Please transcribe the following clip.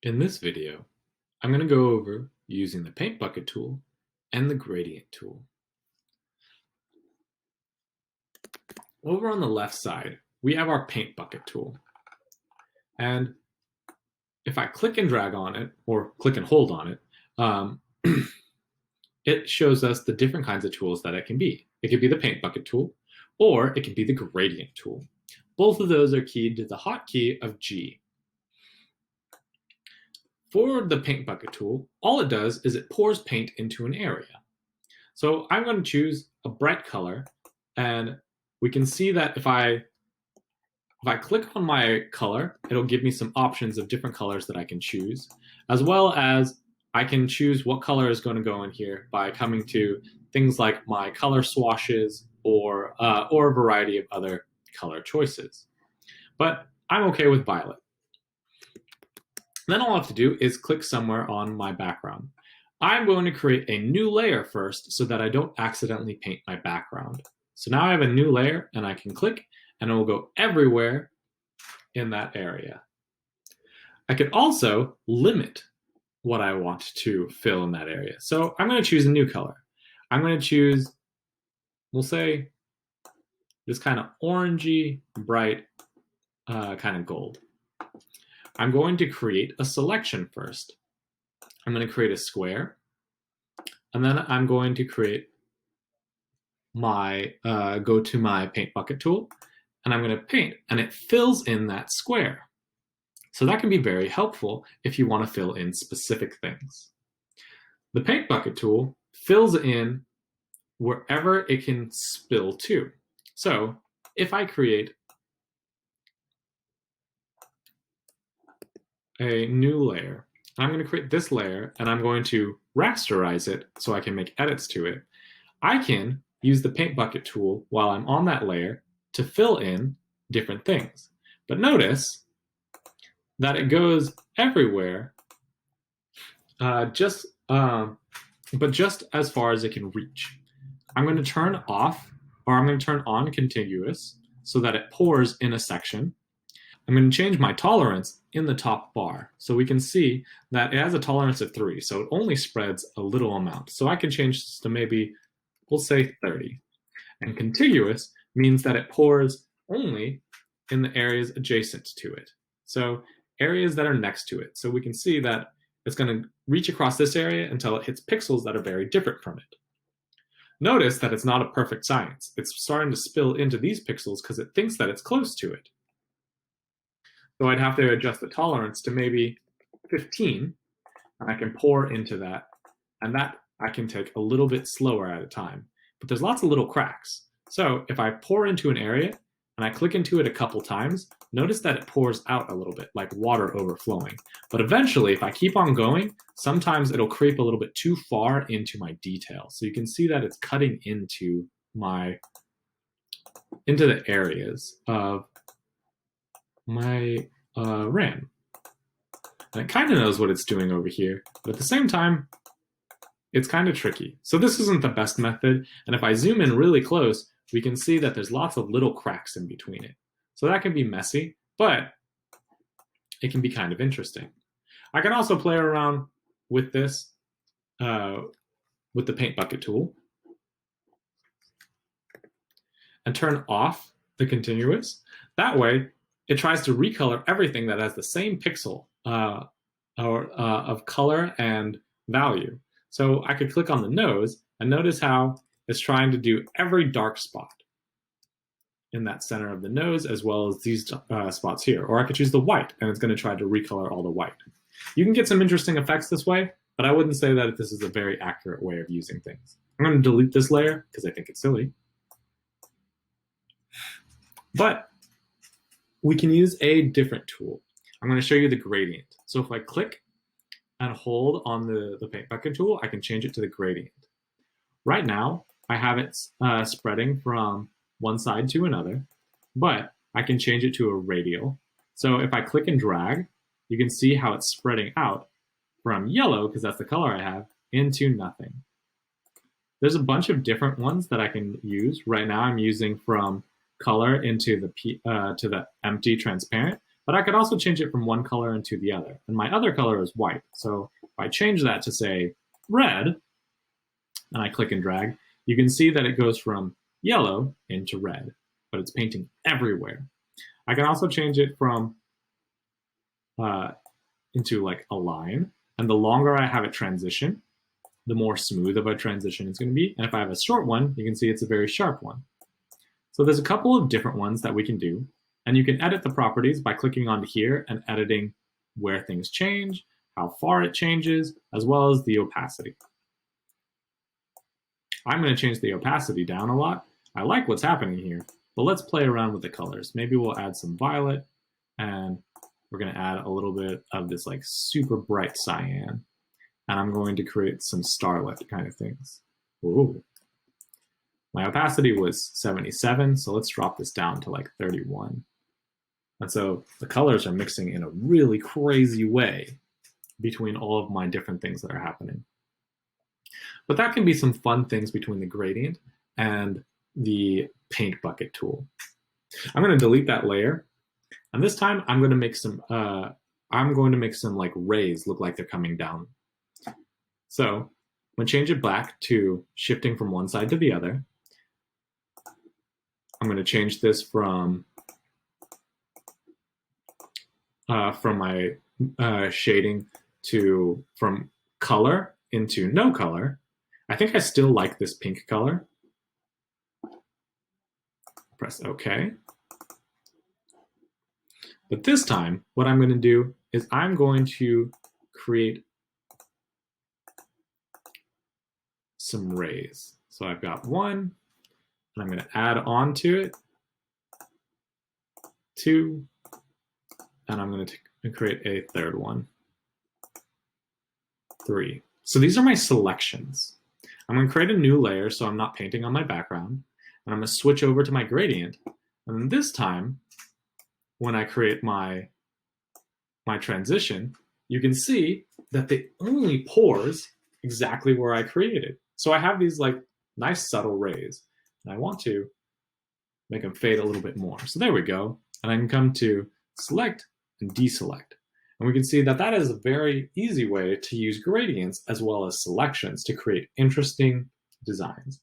In this video, I'm going to go over using the paint bucket tool and the gradient tool. Over on the left side, we have our paint bucket tool. And if I click and drag on it, or click and hold on it, it shows us the different kinds of tools that it can be. It could be the paint bucket tool, or it can be the gradient tool. Both of those are keyed to the hotkey of G. For the paint bucket tool, all it does is it pours paint into an area. So I'm going to choose a bright color, and we can see that if I click on my color, it'll give me some options of different colors that I can choose, as well as I can choose what color is going to go in here by coming to things like my color swashes or a variety of other color choices. But I'm okay with violet. Then all I have to do is click somewhere on my background. I'm going to create a new layer first so that I don't accidentally paint my background. So now I have a new layer and I can click and it will go everywhere in that area. I can also limit what I want to fill in that area. So I'm going to choose a new color. I'm going to choose, we'll say, this kind of orangey, bright kind of gold. I'm going to create a selection first. I'm going to create a square, and then I'm going to create my, go to my paint bucket tool, and I'm going to paint, and it fills in that square. So that can be very helpful if you want to fill in specific things. The paint bucket tool fills in wherever it can spill to. So if I create a new layer, I'm going to create this layer and I'm going to rasterize it so I can make edits to it. I can use the paint bucket tool while I'm on that layer to fill in different things. But notice that it goes everywhere, but just as far as it can reach. I'm going to turn off, or I'm going to turn on contiguous so that it pours in a section. I'm going to change my tolerance in the top bar. So we can see that it has a tolerance of 3, so it only spreads a little amount. So I can change this to maybe, we'll say 30. And contiguous means that it pours only in the areas adjacent to it. So areas that are next to it. So we can see that it's going to reach across this area until it hits pixels that are very different from it. Notice that it's not a perfect science. It's starting to spill into these pixels because it thinks that it's close to it. So I'd have to adjust the tolerance to maybe 15, and I can pour into that, and that I can take a little bit slower at a time. But there's lots of little cracks. So if I pour into an area, and I click into it a couple times, notice that it pours out a little bit, like water overflowing. But eventually, if I keep on going, sometimes it'll creep a little bit too far into my detail. So you can see that it's cutting into the areas of my RAM. And it kind of knows what it's doing over here, but at the same time, it's kind of tricky. So this isn't the best method, and if I zoom in really close, we can see that there's lots of little cracks in between it. So that can be messy, but it can be kind of interesting. I can also play around with this, with the paint bucket tool, and turn off the continuous. That way, it tries to recolor everything that has the same pixel of color and value. So I could click on the nose and notice how it's trying to do every dark spot in that center of the nose, as well as these spots here. Or I could choose the white, and it's going to try to recolor all the white. You can get some interesting effects this way, but I wouldn't say that this is a very accurate way of using things. I'm going to delete this layer because I think it's silly. But we can use a different tool. I'm going to show you the gradient. So if I click and hold on the paint bucket tool, I can change it to the gradient. Right now, I have it spreading from one side to another, but I can change it to a radial. So if I click and drag, you can see how it's spreading out from yellow, because that's the color I have, into nothing. There's a bunch of different ones that I can use. Right now I'm using from color into the to the empty transparent, But I could also change it from one color into the other. And my other color is white. So if I change that to say red, and I click and drag, you can see that it goes from yellow into red, but it's painting everywhere. I can also change it from into like a line. And the longer I have it transition, the more smooth of a transition it's going to be. And if I have a short one, you can see it's a very sharp one. So there's a couple of different ones that we can do. And you can edit the properties by clicking onto here and editing where things change, how far it changes, as well as the opacity. I'm going to change the opacity down a lot. I like what's happening here, but let's play around with the colors. Maybe we'll add some violet, and we're going to add a little bit of this like super bright cyan. And I'm going to create some starlit kind of things. Ooh. My opacity was 77, so let's drop this down to like 31. And so the colors are mixing in a really crazy way between all of my different things that are happening. But that can be some fun things between the gradient and the paint bucket tool. I'm going to delete that layer, and this time I'm going to make some like rays look like they're coming down. So I'm going to change it back to shifting from one side to the other. I'm going to change this from my shading to from color into no color. I think I still like this pink color. Press OK. But this time, what I'm going to do is I'm going to create some rays. So I've got one, and I'm going to add on to it 2, and I'm going to create a third one, 3. So these are my selections. I'm going to create a new layer so I'm not painting on my background, and I'm going to switch over to my gradient. And this time, when I create my transition, you can see that it only pours exactly where I created. So I have these like nice subtle rays, and I want to make them fade a little bit more. So there we go. And I can come to select and deselect. And we can see that that is a very easy way to use gradients as well as selections to create interesting designs.